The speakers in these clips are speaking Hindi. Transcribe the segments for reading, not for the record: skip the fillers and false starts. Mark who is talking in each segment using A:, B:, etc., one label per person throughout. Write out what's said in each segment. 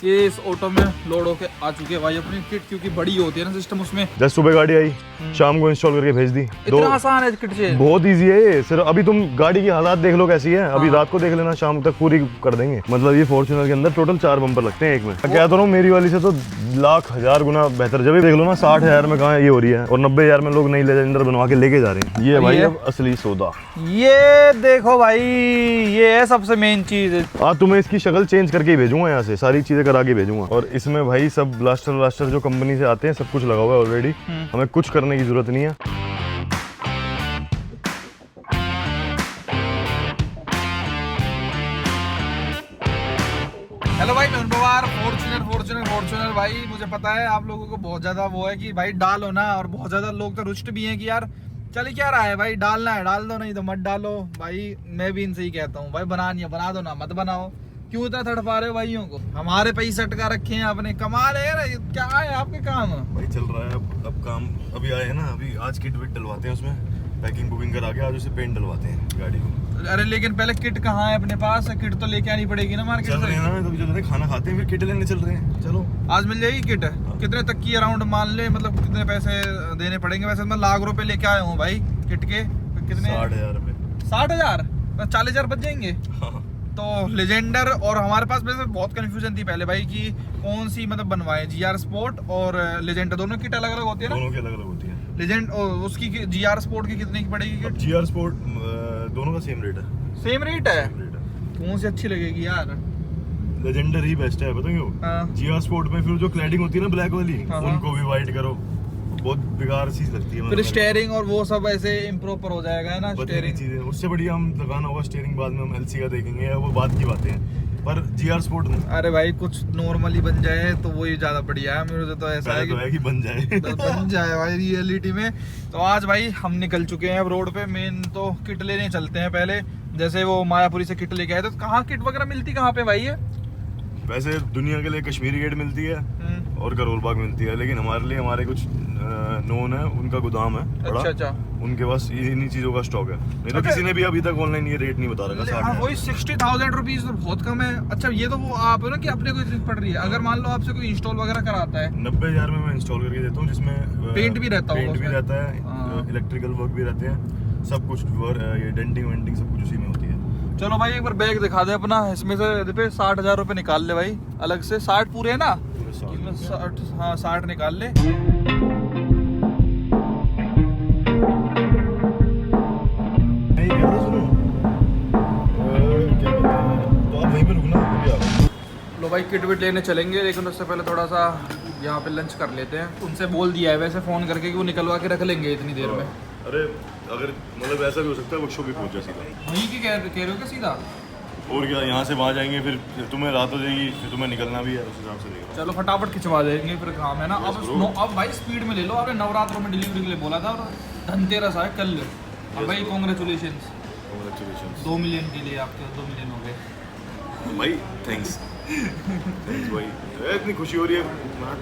A: ये इस ऑटो में लोड होके आ चुके हैं भाई अपनी किट, क्योंकि बड़ी होती है ना सिस्टम उसमें।
B: जस्ट सुबह गाड़ी आई, शाम को इंस्टॉल करके भेज दी।
A: इतना आसान है किट से,
B: बहुत इजी है ये। सिर्फ अभी तुम गाड़ी की हालात देख लो कैसी है, अभी रात को देख लेना, शाम तक पूरी कर देंगे। मतलब ये फॉर्च्यूनर के अंदर टोटल 4 बम्पर लगते हैं एक में। क्या तो मेरी वाली से तो लाख हजार गुना बेहतर। जब भी देख लो ना 60,000 में कहाँ ये हो रही है, और 90,000 में लोग नई लेजेंडर बनवा के लेके जा रहे हैं। ये भाई अब असली सौदा।
A: ये देखो भाई, ये है सबसे मेन चीज।
B: तुम्हें इसकी शक्ल चेंज करके ही भेजूंगा, यहाँ से सारी चीजें करा के भेजूंगा। और इसमें भाई सब ब्लास्टर जो कंपनी से आते हैं सब कुछ लगा हुआ है ऑलरेडी, हमें कुछ करने की जरूरत नहीं है।
A: हेलो भाई, फॉर्च्यूनर भाई, मुझे पता है आप लोगों को बहुत ज्यादा वो है कि भाई डालो ना, और बहुत ज्यादा लोग तो रुष्ट भी हैं कि यार चल क्या रहा है भाई, डालना है डाल दो, नहीं तो मत डालो। भाई मैं भी इनसे ही कहता हूँ भाई, बनानी है बना दो ना मत बनाओ। क्यों इतना तड़पा रहे हो भाइयों को? हमारे पैसे अटका रखे हैं आपने, कमाल है यार। क्या है आपके काम?
B: भाई चल रहा है अब काम। अभी आए ना, अभी आज किट विट डलवाते हैं, उसमें पैकिंग बुकिंग करा के आज उसे पेंट डलवाते हैं गाड़ी को।
A: अरे लेकिन पहले किट कहाँ है अपने पास? किट तो लेके आनी पड़ेगी ना मार्केट से।
B: चल रहे हैं ना, तभी चल रहे हैं, खाना खाते हैं फिर किट लेने चल रहे हैं। चलो
A: आज मिल जाएगी किट? कितने तक की अराउंड मान ले, मतलब कितने पैसे देने पड़ेंगे? वैसे मैं लाख रुपए लेके आया हूँ भाई किट के। कितने?
B: 60,000 रुपए।
A: 60,000? 40,000 बच जाएंगे। तो लेजेंडर, और हमारे पास वैसे बहुत कंफ्यूजन थी पहले भाई कि कौन सी मतलब बनवाएं, जीआर स्पोर्ट और लेजेंडर, दोनों किट अलग अलग होती है ना?
B: दोनों की अलग अलग होती है।
A: लेजेंड उसकी जीआर स्पोर्ट की कितने की पड़ेगी किट?
B: जीआर स्पोर्ट दोनों का सेम रेट है।
A: सेम रेट है? कौन सी अच्छी लगेगी यार?
B: लेजेंडर ही बेस्ट है, पता क्यों? जीआर स्पोर्ट में फिर जो क्लैडिंग होती है ना ब्लैक वाली, उनको भी वाइट करो, बहुत बेकार चीज लगती है।
A: फिर स्टीयरिंग और वो सब ऐसे इम्प्रोपर हो जाएगा है ना स्टीयरिंग
B: चीजें। उससे बढ़िया हम लगाना होगा स्टीयरिंग, बाद में हम एलसी का देखेंगे, वो बात की बातें हैं। पर जीआर स्पोर्ट
A: अरे भाई कुछ नॉर्मली बन जाए तो वही ज्यादा बढ़िया है। मेरे से तो ऐसा है
B: कि बन जाए
A: तो बन जाए भाई रियलिटी में। तो आज भाई हम निकल चुके हैं अब रोड पे। मेन तो किट लेने चलते हैं पहले। जैसे वो मायापुरी से किट लेके आए, तो कहाँ किट वगैरह मिलती कहाँ पे भाई है?
B: वैसे दुनिया के लिए कश्मीरी गेट मिलती है और करोल बाग मिलती है, लेकिन हमारे लिए हमारे कुछ नोन है, उनका गोदाम है बड़ा।
A: अच्छा।
B: उनके पास इन्हीं चीजों का स्टॉक है, नहीं तो किसी ने भी अभी तक ऑनलाइन ये रेट नहीं बता रखा। 60,000
A: वही 60,000 रुपीज तो बहुत कम है। अच्छा ये तो वो आप है ना कि अपने को इतनी पड़ रही है। अगर मान लो आपसे कोई इंस्टॉल वगैरह कराता है,
B: 90,000 में मैं इंस्टॉल करके देता हूँ, जिसमें
A: पेंट भी रहता
B: है, इलेक्ट्रिकल वर्क भी रहते हैं, सब कुछ, ये डेंटिंग वेंटिंग सब कुछ उसी में होती है।
A: चलो भाई एक बार बैग दिखा दे अपना। इसमें से 60,000 रुपए निकाल ले भाई अलग से। 60 पूरे है ना? इसमें 60, हाँ 60 निकाल ले। लो भाई किट विट लेने चलेंगे, लेकिन उससे पहले थोड़ा सा यहाँ पे लंच कर लेते हैं। उनसे बोल दिया है वैसे फोन करके कि वो निकलवा के रख लेंगे इतनी देर में।
B: अरे अगर मतलब ऐसा भी हो सकता है वर्कशॉप भी पहुंच जाए सीधा।
A: वहीं की कह रहे हो क्या सीधा?
B: और क्या, यहाँ से वहाँ जाएंगे, फिर तुम्हें रात हो जाएगी, फिर तुम्हें निकलना भी है, उस हिसाब से देखो।
A: चलो फटाफट खिंचवा देंगे फिर काम है ना। अब भाई स्पीड में ले लो। आपने नवरात्रों में डिलीवरी के लिए बोला था और धनतेरस है कल। भाई कॉन्ग्रेचुलेशन 2 मिलियन के लिए। आपके 2 मिलियन हो गए
B: भाई। थैंक्स भाई, इतनी खुशी हो रही है,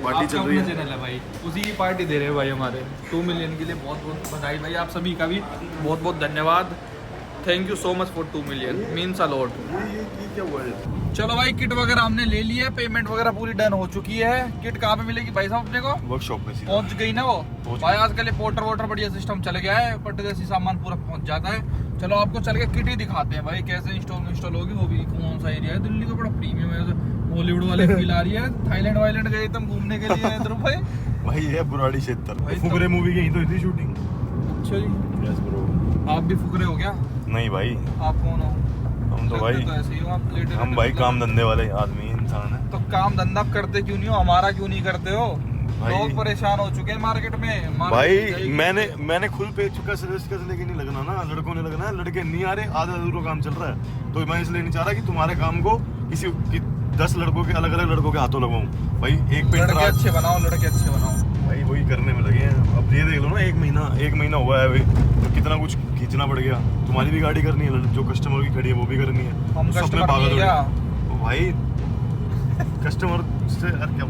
B: पार्टी चल रही है।
A: चैनल है भाई, उसी की पार्टी दे रहे हैं भाई हमारे 2 मिलियन के लिए। बहुत बहुत बधाई भाई, आप सभी का भी बहुत बहुत धन्यवाद। Thank you so much for 2 million, means a lot.
B: ये क्या हुआ है?
A: चलो भाई किट वगैरह हमने ले ली है, पेमेंट वगैरह पूरी डन हो चुकी है। किट कहाँ पे मिलेगी भाई साहब अपने को?
B: वर्कशॉप में
A: पहुंच गई ना वो? भाई आजकल पोर्टर वोटर बढ़िया सिस्टम चल गया है, पट जैसी सामान पूरा पहुंच जाता है। चलो आपको चल के किट ही दिखाते हैं भाई कैसे इंस्टॉल होगी। वो भी कौन सा एरिया है? दिल्ली का बड़ा प्रीमियम है, बॉलीवुड वाले फील आ रही है। थाईलैंड वाईलैंड गए तुम घूमने के लिए ध्रुव भाई?
B: भाई ये बुराड़ी क्षेत्र, फुकरे मूवी की यहीं तो थी शूटिंग।
A: अच्छा जी।
B: Yes bro.
A: आप भी फुकरे हो क्या?
B: नहीं भाई।
A: आप कौन हो?
B: हम तो भाई
A: तो ऐसे ही हो आप,
B: हम भाई काम धंधे वाले आदमी इंसान है।
A: तो काम धंधा करते क्यों नहीं हो? हमारा क्यों नहीं करते हो? लोग परेशान हो चुके हैं मार्केट में।
B: भाई मैंने खुद पे चुका सजेस्ट कर, लेकिन नहीं लगना ना, लड़कों ने लगना है। लड़के नहीं आ रहे, आधा अधूरा काम चल रहा है। तो मैं इसलिए नहीं चाह रहा कि तुम्हारे काम को किसी 10 लड़कों के, अलग अलग लड़कों के हाथों लगाऊं। भाई एक पेंटर
A: लड़के अच्छे बनाओ, लड़के अच्छे बनाओ
B: भाई, वही करने में लगे हैं। अब ये देख लो ना, एक महीना हुआ है भाई, तो कितना कुछ खींचना पड़ गया। तुम्हारी भी गाड़ी करनी है, जो कस्टमर की खड़ी है वो भी करनी है।
A: हम कस्टमर नहीं है क्या?
B: भाई कस्टमर से क्या।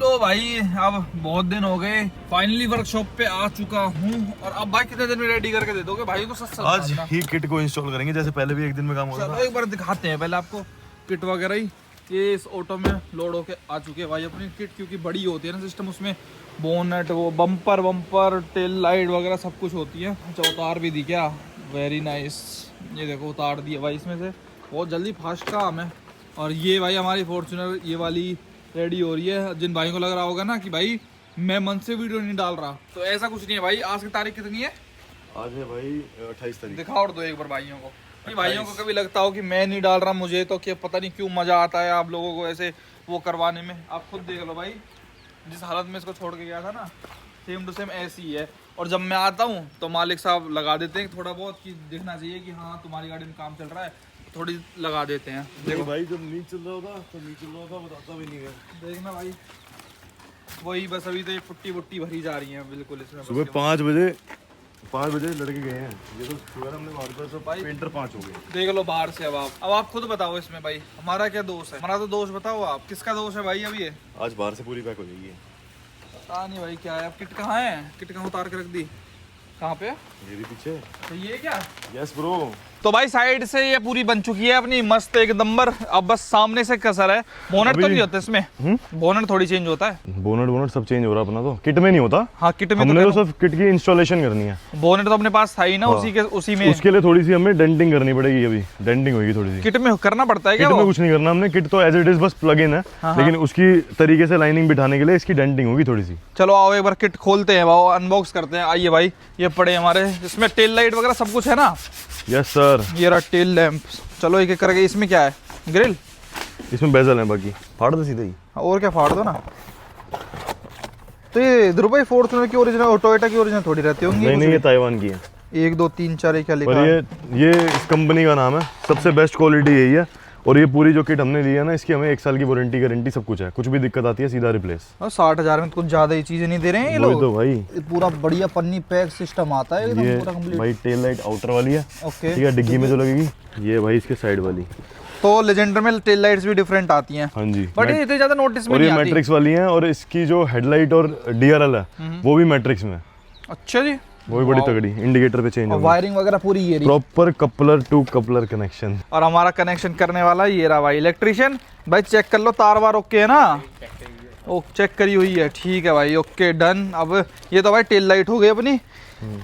A: तो भाई अब बहुत दिन हो गए, फाइनली वर्कशॉप पे आ चुका हूँ। और अब भाई कितने दिन में रेडी करके दे दोगे भाई को? सस्ता
B: आज ही किट को इंस्टॉल करेंगे, जैसे पहले भी एक दिन में काम हो रहा था।
A: एक बार दिखाते हैं पहले आपको किट वगैरह ही ये इस ऑटो में लोड होके आ चुके हैं भाई अपनी किट, क्योंकि बड़ी होती है ना सिस्टम, उसमें बोनेट, वो बम्पर टेल लाइट वगैरह सब कुछ होती है। अच्छा उतार भी दी क्या, वेरी नाइस। ये देखो उतार दिया भाई इसमें से, बहुत जल्दी फास्ट काम है। और ये भाई हमारी फॉर्च्यूनर ये वाली रेडी हो रही है। जिन भाइयों को लग रहा होगा ना कि भाई मैं मन से वीडियो नहीं डाल रहा, तो ऐसा कुछ नहीं है भाई। आज की तारीख कितनी है?
B: आज है भाई 28 तारीख।
A: दिखाओ और दो एक बार भाइयों को, कि भाइयों को कभी लगता हो कि मैं नहीं डाल रहा, मुझे तो क्या पता नहीं क्यों मजा आता है आप लोगों को ऐसे वो करवाने में। आप खुद देख लो भाई, जिस हालत में इसको छोड़ के गया था ना, सेम टू सेम ऐसी ही है। और जब मैं आता हूँ तो मालिक साहब लगा देते हैं थोड़ा बहुत, कि देखना चाहिए कि हाँ तुम्हारी गाड़ी में काम चल रहा है, थोड़ी लगा देते हैं। देखो
B: भाई जब नहीं चल रहा होता तो नहीं चल रहा होता, बताता भी नहीं है।
A: देखना भाई, वही बस अभी तो ये पुट्टी वुट्टी भरी जा रही है बिल्कुल इसमें।
B: सुबह 5 बजे लड़के गए हैं, ये तो सुबह हमने वहाँ पर सब
A: भाई
B: पेंटर 5 हो गए।
A: देख लो बाहर से। अब आप खुद बताओ इसमें भाई हमारा क्या दोष है? हमारा तो दोष बताओ आप, किसका दोष है भाई? अभी ये
B: आज बाहर से पूरी पैक हो जाएगी।
A: पता नहीं भाई क्या है। अब किट कहाँ है? किट कहाँ उतार के रख दी? कहाँ पे?
B: ये भी पीछे।
A: तो ये क्या?
B: Yes bro.
A: तो भाई साइड से ये पूरी बन चुकी है अपनी मस्त एक नंबर। अब बस सामने से कसर है। बोनट तो नहीं होता इसमें? बोनट थोड़ी चेंज होता है।
B: बोनट सब चेंज हो रहा अपना तो, किट में नहीं होता।
A: हाँ किट में
B: हमने तो सिर्फ किट की इंस्टॉलेशन करनी है।
A: बोनट तो अपने पास था ही ना।
B: हाँ।
A: उसी में
B: उसके लिए थोड़ी सी हमें डेंटिंग करनी पड़ेगी। अभी डेंटिंग होगी थोड़ी सी।
A: किट में करना पड़ता है क्या?
B: किट में कुछ नहीं करना हमने, किट तो एज इट इज बस प्लग इन है। लेकिन उसकी तरीके से लाइनिंग बिठाने के लिए इसकी डेंटिंग होगी थोड़ी सी।
A: चलो आओ एक बार किट खोलते हैं, वो अनबॉक्स करते हैं। आइए भाई, ये पड़े हमारे, इसमें टेल लाइट वगैरह सब कुछ है ना?
B: Yes sir.
A: ये रहा टेल लैंप। चलो एक एक करके। इसमें क्या है? ग्रिल?
B: इसमें बेजल है, बाकी फाड़ दो सीधे ही।
A: और क्या फाड़ दो ना। तो ये ध्रुव भाई फॉर्च्यूनर की ओरिजिनल और टोयोटा की ओरिजिनल थोड़ी रहती होंगी?
B: नहीं ये ताइवान की है।
A: 1 2 3 4 ये क्या लिखा
B: पर
A: है?
B: ये इस कंपनी का नाम है, सबसे बेस्ट क्वालिटी यही है। और ये पूरी जो किट हमने ली है ना, इसकी हमें 1 साल की वारंटी गारंटी सब कुछ है। कुछ भी दिक्कत आती है सीधा रिप्लेस।
A: 60,000 में कुछ ज्यादा ही चीजें नहीं दे रहे हैं ये लोग
B: तो भाई।
A: पूरा बढ़िया पन्नी पैक सिस्टम आता है एकदम
B: ये
A: पूरा कंप्लीट।
B: भाई टेल लाइट आउटर वाली है।
A: ओके
B: ठीक है, डिग्गी में जो लगेगी। ये भाई इसके साइड वाली।
A: तो लेजेंडर में टेल लाइट्स भी डिफरेंट आती हैं।
B: हाँ जी।
A: बट ये इतनी ज्यादा नोटिस में
B: और
A: नहीं
B: ये
A: आती।
B: मैट्रिक्स वाली है। और इसकी जो हेडलाइट और DRL है वो भी मैट्रिक्स में।
A: अच्छा जी।
B: वो भी बड़ी तगड़ी, इंडिकेटर पे चेंज
A: और
B: होगा।
A: वायरिंग वगैरह पूरी ये रही।
B: Proper coupler to coupler connection.
A: और हमारा कनेक्शन करने वाला ये रहा भाई इलेक्ट्रिशियन। भाई चेक कर लो तार वार ओके है ना? ओ चेक करी हुई है, ठीक है भाई, ओके डन। अब ये तो भाई टेल लाइट हो गई अपनी।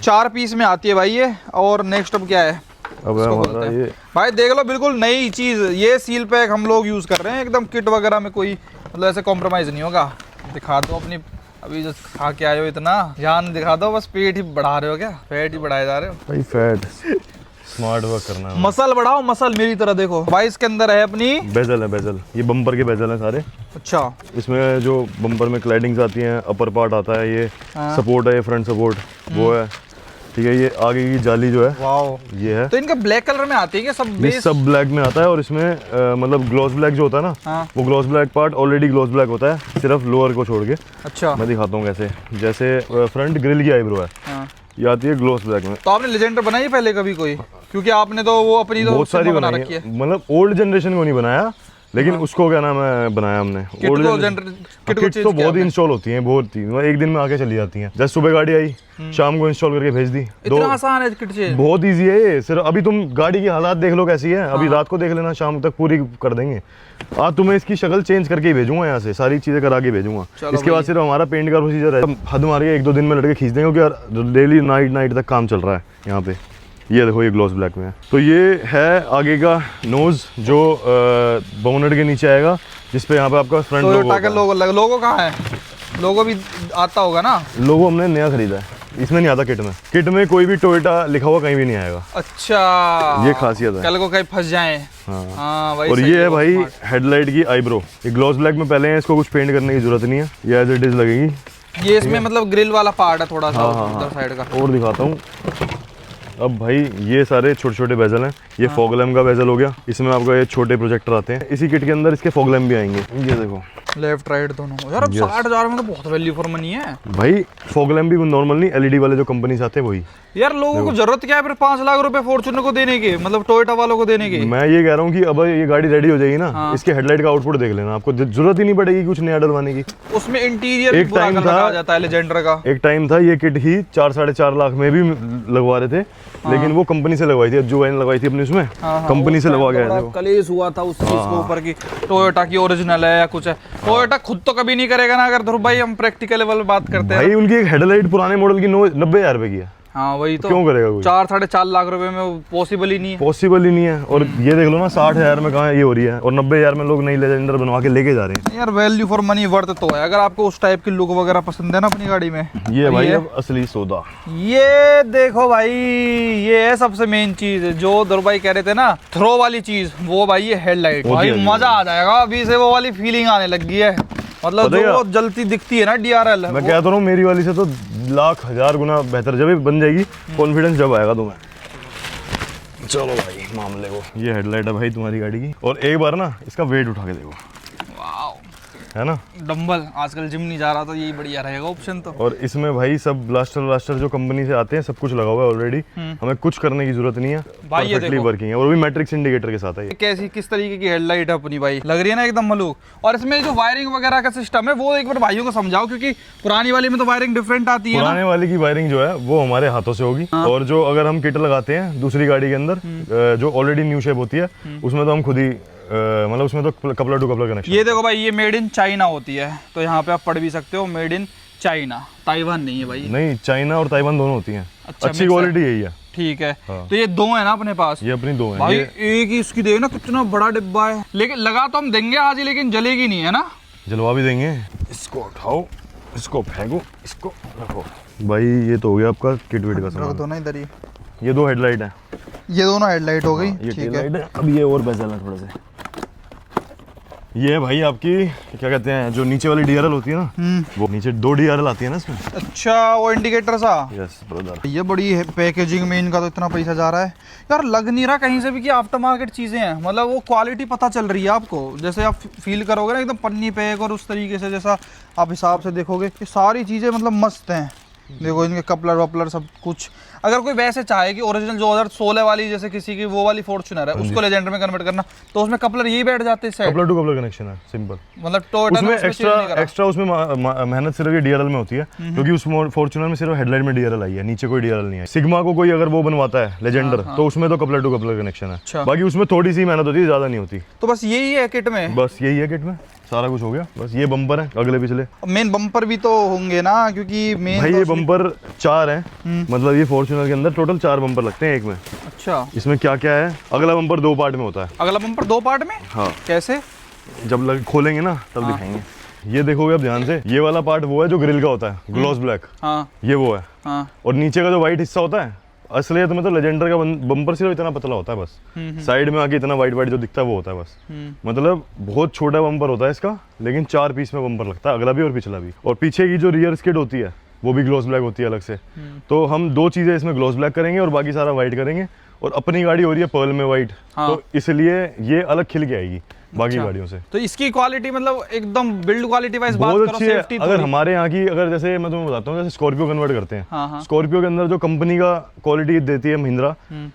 A: 4 पीस में आती है भाई ये। और नेक्स्ट अब क्या है?
B: अब हमारा ये
A: भाई देख लो बिल्कुल नई चीज। ये सील पैक हम लोग यूज कर रहे हैं एकदम। किट वगैरह में कोई मतलब ऐसे कॉम्प्रोमाइज नहीं होगा। दिखा दो अपनी, अभी जो खा के आए हो इतना जान दिखा दो। बस पेट ही बढ़ा रहे हो क्या? फैट ही बढ़ाए जा रहे हो
B: भाई। फैट स्मार्ट वर्क करना है।
A: मसल बढ़ाओ, मसल मेरी तरह। देखो भाई इसके अंदर है अपनी
B: बेजल है, बेजल। ये बम्पर के बेजल हैं सारे।
A: अच्छा।
B: इसमें जो बम्पर में क्लैडिंग्स आती हैं, अपर पार्ट आता है, ये सपोर्ट है, ये फ्रंट सपोर्ट वो है। ठीक है, ये आगे की जाली जो है
A: वाओ
B: ये है।
A: तो इनका ब्लैक कलर में आती है क्या सब?
B: ये सब ब्लैक में आता है। और इसमें मतलब ग्लॉस ब्लैक जो होता है ना,
A: हाँ।
B: वो gloss black part already gloss black होता है, सिर्फ लोअर को छोड़ के।
A: अच्छा।
B: मैं दिखाता हूँ कैसे। जैसे फ्रंट ग्रिल की आईब्रो है,
A: हाँ।
B: ये आती है ग्लॉस ब्लैक में।
A: तो आपने लेजेंडर बनाई है पहले कभी कोई? क्योंकि आपने तो वो अपनी तो
B: बहुत सारी
A: बना
B: बनाई
A: रखी
B: है।
A: है।
B: मतलब ओल्ड जनरेशन को नहीं बनाया, लेकिन उसको क्या नाम है बनाया हमने।
A: किट
B: तो बहुत ही इंस्टॉल होती हैं, बहुत ही, मतलब एक दिन में आके चली जाती हैं। जैसे सुबह गाड़ी आई, शाम को इंस्टॉल करके भेज दी।
A: इतना आसान है किट चेंज?
B: बहुत इजी है ये। सिर्फ अभी तुम गाड़ी की हालात देख लो कैसी है। अभी रात को देख लेना, शाम तक पूरी कर देंगे। आज तुम्हें इसकी शक्ल चेंज करके ही भेजूंगा, यहाँ से सारी चीजें करा के भेजूंगा। इसके बाद सिर्फ हमारा पेंट का प्रोसीजर है। हद मार के 1-2 दिन में लड़के खींच देंगे, क्योंकि डेली नाइट तक काम चल रहा है यहाँ पे। ये देखो ये ग्लॉस ब्लैक में है। तो ये है आगे का नोज जो बोनेट के नीचे आएगा, जिसपे यहाँ पे आपका फ्रंट
A: लोगो कहाँ है? लोगो भी आता होगा ना?
B: लोगो हमने नया खरीदा है, इसमें नहीं आता किट में। किट में कोई भी टोयोटा लिखा हुआ कहीं भी नहीं आएगा।
A: अच्छा,
B: ये खासियत है।
A: कल को कहीं फंस जाए।
B: हाँ भाई। और ये है भाई हेडलाइट की आईब्रो। ये ग्लॉस ब्लैक में पहले है, इसको कुछ पेंट करने की जरूरत नहीं है, ये एज इट इज लगेगी।
A: ये इसमें मतलब ग्रिल वाला पार्ट है थोड़ा सा उधर साइड का।
B: और दिखाता हूँ। अब भाई ये सारे छोटे छोटे बेजल हैं। ये फॉग लैम्प का बेजल हो गया। इसमें आपको ये छोटे प्रोजेक्टर आते हैं। इसी किट के अंदर इसके फॉग लैम्प भी आएंगे। ये देखो
A: लेफ्ट राइट दोनों। यार अब 60,000 में तो बहुत वैल्यू फॉर मनी है
B: भाई। फॉग लैम्प भी नॉर्मल नहीं, LED वाले जो कंपनी से आते हैं वही।
A: यार लोगों को जरूरत क्या है फिर 5 लाख रुपए फॉर्च्यूनर को देने की, मतलब टोयोटा वालों को देने की?
B: मैं ये कह रहा हूँ कि अब ये गाड़ी रेडी हो जाएगी ना, इसके हेडलाइट का आउटपुट देख लेना, आपको जरूरत ही नहीं पड़ेगी कुछ नया डलवाने की।
A: उसमें इंटीरियर
B: एक टाइम था,
A: जाता है लेजेंडर का।
B: एक टाइम था ये किट ही 4-4.5 लाख में भी लगवा रहे थे। लेकिन वो कंपनी से लगवाई थी, जो वाइन लगवाई थी अपनी उसमें कंपनी से लगवा गया था।
A: कलेश हुआ था उस चीज के ऊपर की टोयोटा की ओरिजिनल है या कुछ है। टोयोटा खुद तो कभी नहीं करेगा ना, अगर ध्रुव भाई हम प्रैक्टिकल लेवल में बात करते हैं
B: भाई। उनकी एक हेडलाइट पुराने मॉडल की 90,000 रुपए की है।
A: हाँ वही तो,
B: क्यों करेगा कोई?
A: 4-4.5 लाख रुपए में पॉसिबल ही नहीं है।
B: पॉसिबल ही नहीं है। और ये देख लो ना 60,000 में कहाँ ये हो रही है, और 90,000 में लोग नई लेजेंडर बनवा के लेके जा रहे हैं।
A: यार वैल्यू फॉर मनी वर्थ तो है, अगर आपको उस टाइप की लुक वगैरह पसंद है ना अपनी गाड़ी में।
B: ये भाई अब असली सौदा।
A: ये देखो भाई, ये है सबसे मेन चीज जो ध्रुव भाई कह रहे थे ना, थ्रो वाली चीज, वो भाई ये हेडलाइट। भाई मजा आ जाएगा, अभी से वो वाली फीलिंग आने लग गई है। मतलब जो जलती दिखती है ना DRL,
B: मैं कहता रहा हूँ मेरी वाली से तो लाख हजार गुना बेहतर जब बन जाएगी। कॉन्फिडेंस जब आएगा तुम्हें। चलो भाई मामले को। ये हेडलाइट है भाई तुम्हारी गाड़ी की, और एक बार ना इसका वेट उठा के देखो, है ना।
A: डंबल, आजकल जिम नहीं जा रहा तो यही बढ़िया रहेगा ऑप्शन तो।
B: और इसमें भाई सब ब्लास्टर जो कंपनी से आते हैं सब कुछ लगा हुआ है ऑलरेडी, हमें कुछ करने की जरूरत नहीं है।
A: भाई ये देखो
B: वर्किंग है, और भी मैट्रिक्स इंडिकेटर के साथ है।
A: कैसी किस तरीके की हेडलाइट है अपनी भाई, लग रही है ना एकदम मलूक। और इसमें जो वायरिंग वगैरह का सिस्टम है वो एक बार भाइयों को समझाओ, क्योंकि पुरानी वाली में तो वायरिंग डिफरेंट आती है।
B: पुराने वाली की वायरिंग जो है वो हमारे हाथों से होगी, और जो अगर हम किट लगाते हैं दूसरी गाड़ी के अंदर जो ऑलरेडी न्यू शेप होती है उसमें तो हम खुद ही मतलब उसमें तो कपलर टू कपलर कनेक्शन।
A: ये देखो भाई, ये मेड इन चाइना होती है, तो यहाँ पे आप पढ़ भी सकते हो मेड इन चाइना। ताइवान नहीं है भाई।
B: नहीं, चाइना और ताइवान दोनों होती हैं।
A: अच्छा,
B: अच्छी क्वालिटी यही है।
A: ठीक है। तो ये दो है ना अपने पास।
B: ये अपनी दो है
A: भाई। एक ही इसकी देखो ना कितना बड़ा डिब्बा है, लेकिन लगा तो हम देंगे आज ही, लेकिन जलेगी नहीं है ना।
B: जलवा भी देंगे। इसको उठाओ, इसको फेंको, इसको रखो। भाई ये तो हो गया आपका किट विट का सामान।
A: रख दो ना इधर ही।
B: ये दो हेडलाइट है,
A: ये दोनों हेडलाइट हो गई।
B: ये
A: ठीक
B: है। अब ये और बेजल है थोड़े से। ये है भाई आपकी क्या कहते हैं, जो नीचे वाली DRL होती है ना, वो नीचे 2 DRL आती है ना इसमें।
A: अच्छा, वो इंडिकेटर सा।
B: Yes brother.
A: ये बड़ी है पैकेजिंग में, इनका तो इतना पैसा जा रहा है यार। लग नहीं रहा कहीं से भी कि आफ्टर मार्केट चीजें हैं, मतलब वो क्वालिटी पता चल रही है आपको। जैसे आप फील करोगे ना एकदम पन्नी पैक, और उस तरीके से जैसा आप हिसाब से देखोगे ये सारी चीजें मतलब मस्त हैं। देखो इनके कपलर वपलर सब कुछ। अगर कोई वैसे चाहे कि ओरिजिनल 2016 वाली जैसे किसी की वो वाली फॉर्च्यूनर है उसको लेजेंडर में कन्वर्ट करना, तो उसमें कपलर यही बैठ जाते हैं।
B: कपलर टू कपलर कनेक्शन है, सिंपल।
A: मतलब टोयोटा
B: उसमें एक्स्ट्रा उसमें मेहनत सिर्फ ये DRL में होती है, क्योंकि उस फॉर्च्यूनर में सिर्फ हेडलाइट में DRL आई है, नीचे कोई DRL नहीं है। सिग्मा को कोई अगर वो बनवाता है लेजेंडर, तो उसमें तो कपलर टू कपलर कनेक्शन है। बाकी उसमें थोड़ी सी मेहनत होती है, ज्यादा नहीं होती।
A: तो बस यही है किट में।
B: बस यही है किट में, सारा कुछ हो गया। बस ये बम्पर है अगले पिछले।
A: मेन बम्पर भी तो होंगे ना, क्योंकि मेन
B: भाई ये बम्पर 4 है, मतलब ये फॉर्च्यूनर के अंदर टोटल 4 बम्पर लगते हैं एक में।
A: अच्छा,
B: इसमें क्या क्या है, अगला बम्पर 2 पार्ट में होता है।
A: अगला बम्पर 2 पार्ट में?
B: हाँ।
A: कैसे?
B: जब खोलेंगे ना तब दिखाएंगे। ये देखोगे अब ध्यान से, ये वाला पार्ट वो है जो ग्रिल का होता है, ग्लॉस ब्लैक।
A: हाँ।
B: ये वो है।
A: हाँ। और
B: नीचे का जो व्हाइट हिस्सा होता है, असलियत में तो लेजेंडर का बम्पर सिर्फ इतना पतला होता है बस। साइड में आके इतना वाइट वाइट जो दिखता है वो होता है बस। मतलब बहुत छोटा बम्पर होता है इसका, लेकिन 4 पीस में बम्पर लगता है, अगला भी और पिछला भी। और पीछे की जो रियर स्किड होती है वो भी ग्लॉस ब्लैक होती है अलग से। तो हम 2 चीजें इसमें ग्लॉस ब्लैक करेंगे और बाकी सारा व्हाइट करेंगे। और अपनी गाड़ी हो रही है पर्ल में व्हाइट, तो इसलिए ये अलग खिल के आएगी बाकी गाड़ियों से।
A: तो इसकी क्वालिटी मतलब एकदम बिल्ड क्वालिटी वाइज बात
B: बहुत
A: करो,
B: अच्छी है।
A: सेफ्टी
B: अगर हमारे यहाँ की, अगर जैसे मैं तुम्हें बताता हूँ, जैसे स्कॉर्पियो कन्वर्ट करते हैं, स्कॉर्पियो के अंदर जो कंपनी का क्वालिटी देती है महिंद्रा,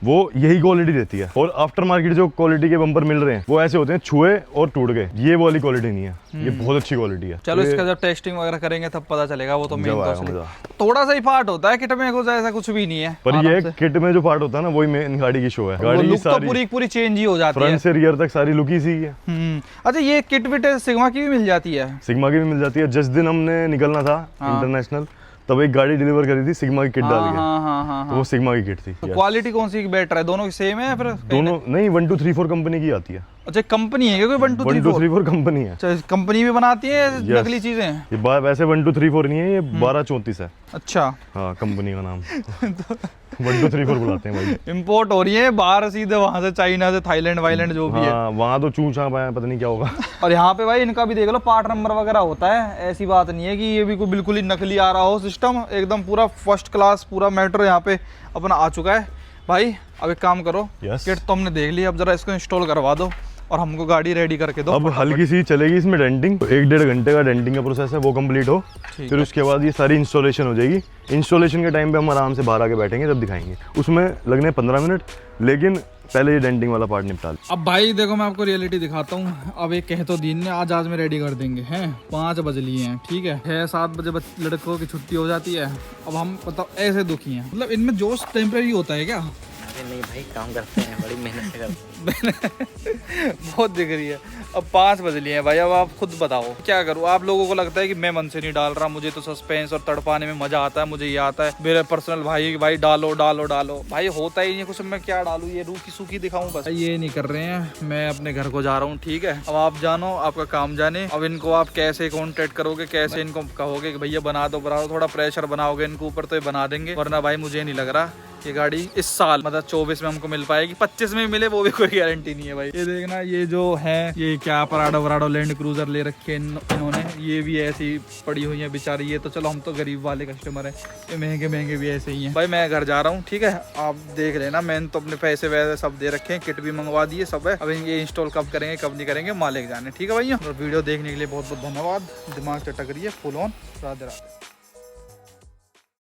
B: वो यही क्वालिटी देती है। और आफ्टर मार्केट जो क्वालिटी के बम्पर मिल रहे हैं वो ऐसे होते हैं छुए और टूट गए। ये वाली क्वालिटी नहीं है, ये बहुत अच्छी क्वालिटी है।
A: चलो इसका जब टेस्टिंग वगैरह करेंगे तब पता चलेगा, वो तो मेन थोड़ा सा ही पार्ट होता है किट में, कुछ ऐसा कुछ भी नहीं है।
B: पर ये किट में जो पार्ट होता है ना, वही मेन गाड़ी की शो है। गाड़ी की सारी
A: पूरी चेंज ही हो जाती है,
B: फ्रंट से रियर तक सारी लुक ही सी है।
A: अच्छा, ये किट विट सिग्मा की भी मिल जाती है?
B: सिग्मा की भी मिल जाती है। जिस दिन हमने निकलना था इंटरनेशनल, तब एक गाड़ी डिलीवर करी थी सिग्मा की किट डाल के। तो वो सिग्मा की किट थी।
A: तो क्वालिटी कौन सी बेटर है, दोनों की सेम है फिर?
B: दोनों नहीं, 1 2 3 4 कंपनी की आती है।
A: अच्छा, कंपनी है कोई 1 2 3 4
B: कंपनी है।
A: अच्छा, कंपनी भी बनाती है नकली चीजें?
B: ये वैसे 1 2 3 4 नहीं है, ये 12 34 है।
A: अच्छा।
B: हाँ, कंपनी का नाम 1 2 3 4 बुलाते हैं भाई।
A: इंपोर्ट हो रही है बाहर सीधे, वहां से चाइना से, थाईलैंड वाईलैंड जो भी है।
B: वहाँ तो चूचा पाया, पता नहीं क्या होगा।
A: और यहाँ पे भाई इनका भी देख लो, पार्ट नंबर वगैरह होता है। ऐसी बात नहीं है कि ये भी कोई बिल्कुल ही नकली आ रहा हो सिस्टम, एकदम पूरा फर्स्ट क्लास पूरा मैटर यहाँ पे अपना आ चुका है। भाई अब एक काम करो, किट तो हमने देख ली, अब जरा इसको इंस्टॉल करवा दो और हमको गाड़ी रेडी करके दो।
B: अब हल्की सी चलेगी इसमें डेंटिंग, 1-1.5 घंटे का डेंटिंग का प्रोसेस है, वो कंप्लीट हो, फिर उसके बाद ये सारी इंस्टॉलेशन हो जाएगी। इंस्टॉलेशन के टाइम पे हम आराम से बाहर आके बैठेंगे, तब दिखाएंगे। उसमें लगने 15 मिनट, लेकिन पहले ये डेंटिंग वाला पार्ट निपटा लो।
A: अब भाई देखो मैं आपको रियलिटी दिखाता हूँ। अब एक कहे तो दिन ने आज में रेडी कर देंगे हैं, 5 बज लिए हैं, ठीक है, 6-7 बजे लड़कों की छुट्टी हो जाती है। अब हम मतलब ऐसे दुखी हैं, मतलब इनमें जोश टेम्परेरी होता है क्या?
C: अरे नहीं भाई, काम करते हैं, बड़ी मेहनत से करते हैं।
A: बहुत दिख रही है। अब 5 बज लिए हैं भाई, अब आप खुद बताओ क्या करूँ। आप लोगों को लगता है कि मैं मन से नहीं डाल रहा, मुझे तो सस्पेंस और तड़पाने में मजा आता है, मुझे ये आता है, मेरे पर्सनल भाई डालो डालो डालो। भाई होता ही नहीं कुछ, मैं क्या डालूं, ये रूखी सूखी दिखाऊं बस। ये नहीं कर रहे हैं, मैं अपने घर को जा रहा हूँ, ठीक है। अब आप जानो, आपका काम जाने। अब इनको आप कैसे कॉन्टेक्ट करोगे, कैसे इनको कहोगे कि भैया बना दो, थोड़ा प्रेशर बनाओगे इनके ऊपर तो ये बना देंगे, वरना भाई मुझे नहीं लग रहा ये गाड़ी इस साल मतलब 24 में हमको मिल पाएगी। 25 में मिले वो भी कोई गारंटी नहीं है भाई। ये देखना, ये जो है ये क्या पराडो लैंड क्रूजर ले रखे इन्होंने, ये भी ऐसी पड़ी हुई है बेचारी। ये तो चलो हम तो गरीब वाले कस्टमर हैं, ये महंगे भी ऐसे ही हैं। भाई मैं घर जा रहा हूँ, ठीक है, आप देख लेना। मैंने तो अपने पैसे वैसे सब दे रखे हैं, किट भी मंगवा दिए सब है। अब ये इंस्टॉल कब करेंगे कब नहीं करेंगे मालिक जाने, ठीक है भैया। और वीडियो देखने के लिए बहुत बहुत धन्यवाद। दिमाग चटक रही है फुल ऑन। राधे राधे।